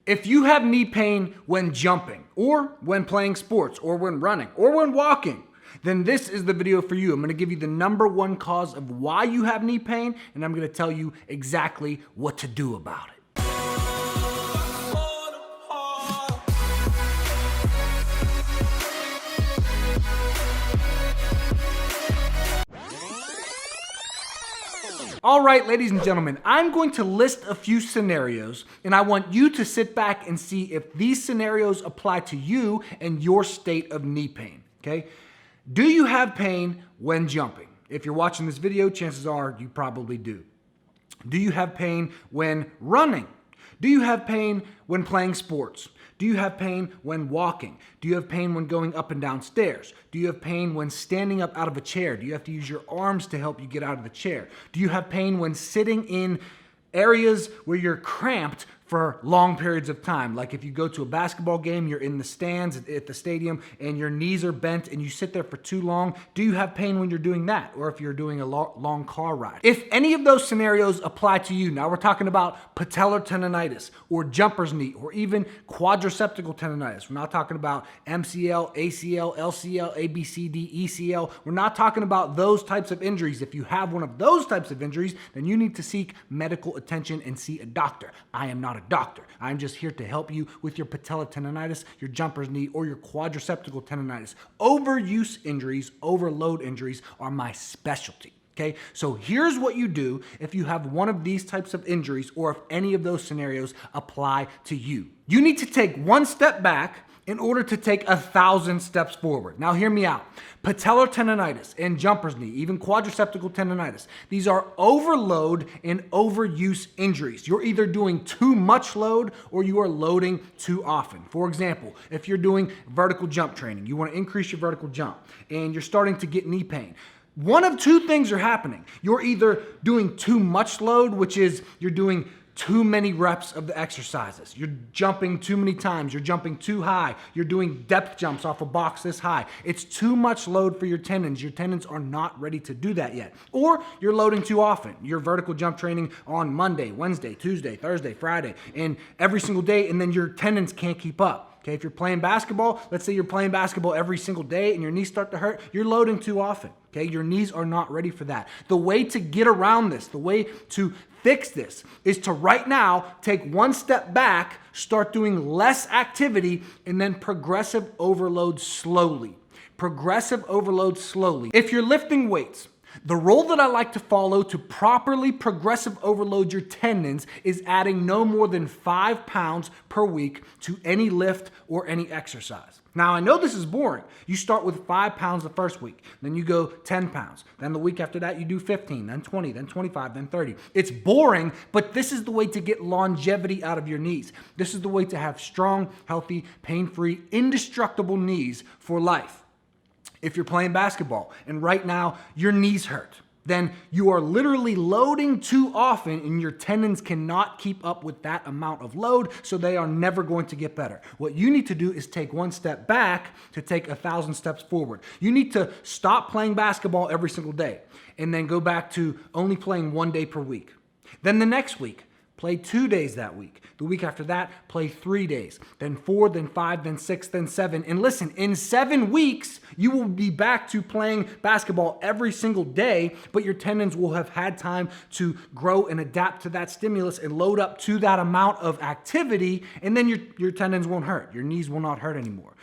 If you have knee pain when jumping, or when playing sports, or when running, or when walking, then this is the video for you. I'm going to give you the #1 cause of why you have knee pain, and I'm going to tell you exactly what to do about it. All right, ladies and gentlemen, I'm going to list a few scenarios, and I want you to sit back and see if these scenarios apply to you and your state of knee pain, okay? Do you have pain when jumping? If you're watching this video, chances are you probably do. Do you have pain when running? Do you have pain when playing sports? Do you have pain when walking? Do you have pain when going up and down stairs? Do you have pain when standing up out of a chair? Do you have to use your arms to help you get out of the chair? Do you have pain when sitting in areas where you're cramped for long periods of time? Like if you go to a basketball game, you're in the stands at the stadium and your knees are bent and you sit there for too long. Do you have pain when you're doing that? Or if you're doing a long car ride? If any of those scenarios apply to you, now we're talking about patellar tendonitis or jumper's knee or even quadriceps tendonitis. We're not talking about MCL, ACL, LCL, ABCD, ECL. We're not talking about those types of injuries. If you have one of those types of injuries, then you need to seek medical attention and see a doctor. I am not a doctor. I'm just here to help you with your patellar tendonitis, your jumper's knee, or your quadriceps tendonitis. Overuse injuries, overload injuries are my specialty. Okay, so here's what you do if you have one of these types of injuries or if any of those scenarios apply to you. You need to take one step back in order to take 1,000 steps forward. Now hear me out. Patellar tendonitis and jumper's knee, even quadriceps tendonitis, these are overload and overuse injuries. You're either doing too much load or you are loading too often. For example, if you're doing vertical jump training, you want to increase your vertical jump and you're starting to get knee pain. One of two things are happening. You're either doing too much load, which is you're doing too many reps of the exercises. You're jumping too many times. You're jumping too high. You're doing depth jumps off a box this high. It's too much load for your tendons. Your tendons are not ready to do that yet. Or you're loading too often. You're vertical jump training on Monday, Wednesday, Tuesday, Thursday, Friday, and every single day, and then your tendons can't keep up. Okay, if you're playing basketball, let's say you're playing basketball every single day and your knees start to hurt, you're loading too often. Okay, your knees are not ready for that. The way to get around this, the way to fix this is to right now take one step back, start doing less activity, and then progressive overload slowly. Progressive overload slowly. If you're lifting weights, the rule that I like to follow to properly progressive overload your tendons is adding no more than 5 pounds per week to any lift or any exercise. Now, I know this is boring. You start with 5 pounds the first week, then you go 10 pounds. Then the week after that, you do 15, then 20, then 25, then 30. It's boring, but this is the way to get longevity out of your knees. This is the way to have strong, healthy, pain-free, indestructible knees for life. If you're playing basketball and right now your knees hurt, then you are literally loading too often and your tendons cannot keep up with that amount of load, so they are never going to get better. What you need to do is take one step back to take 1,000 steps forward. You need to stop playing basketball every single day and then go back to only playing 1 day per week. Then the next week, play 2 days that week. The week after that, play 3 days. Then 4, then 5, then 6, then 7. And listen, in 7 weeks, you will be back to playing basketball every single day, but your tendons will have had time to grow and adapt to that stimulus and load up to that amount of activity, and then your tendons won't hurt. Your knees will not hurt anymore.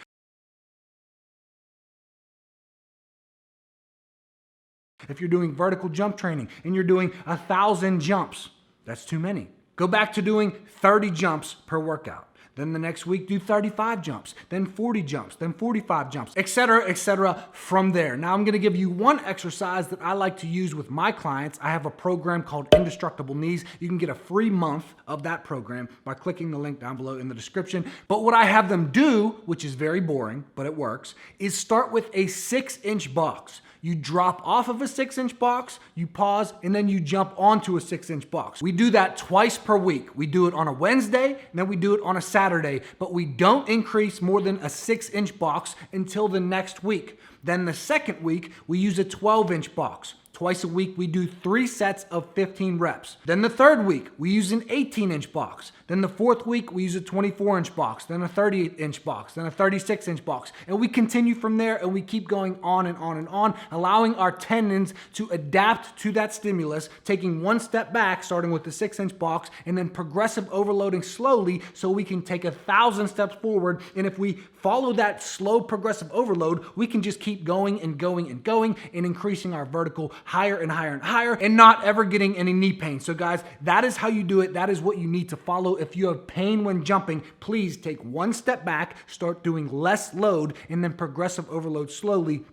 If you're doing vertical jump training and you're doing 1,000 jumps, that's too many. Go back to doing 30 jumps per workout. Then the next week, do 35 jumps, then 40 jumps, then 45 jumps, etc. from there. Now I'm gonna give you one exercise that I like to use with my clients. I have a program called Indestructible Knees. You can get a free month of that program by clicking the link down below in the description. But what I have them do, which is very boring, but it works, is start with a 6-inch box. You drop off of a 6-inch box, you pause, and then you jump onto a 6-inch box. We do that twice per week. We do it on a Wednesday, and then we do it on a Saturday, but we don't increase more than a 6-inch box until the next week. Then the second week, we use a 12-inch box. Twice a week, we do 3 sets of 15 reps. Then the third week, we use an 18-inch box. Then the fourth week, we use a 24-inch box, then a 30-inch box, then a 36-inch box. And we continue from there, and we keep going on and on and on, allowing our tendons to adapt to that stimulus, taking one step back, starting with the 6-inch box, and then progressive overloading slowly so we can take 1,000 steps forward. And if we follow that slow progressive overload, we can just keep going and going and going and increasing our vertical higher and higher and higher and not ever getting any knee pain. So guys, that is how you do it. That is what you need to follow. If you have pain when jumping, please take one step back, start doing less load, and then progressive overload slowly.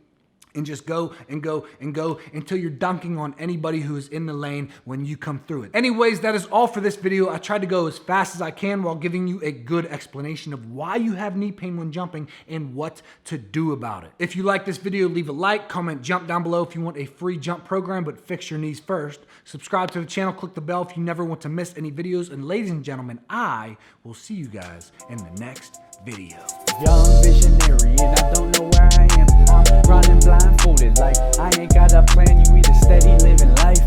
And just go and go and go until you're dunking on anybody who is in the lane when you come through it. Anyways, that is all for this video. I tried to go as fast as I can while giving you a good explanation of why you have knee pain when jumping and what to do about it. If you like this video, leave a like, comment, jump down below if you want a free jump program, but fix your knees first. Subscribe to the channel, click the bell if you never want to miss any videos. And ladies and gentlemen, I will see you guys in the next video. Young visionary, and I don't know where I am. I'm running blindfolded like I ain't got a plan. You either steady living life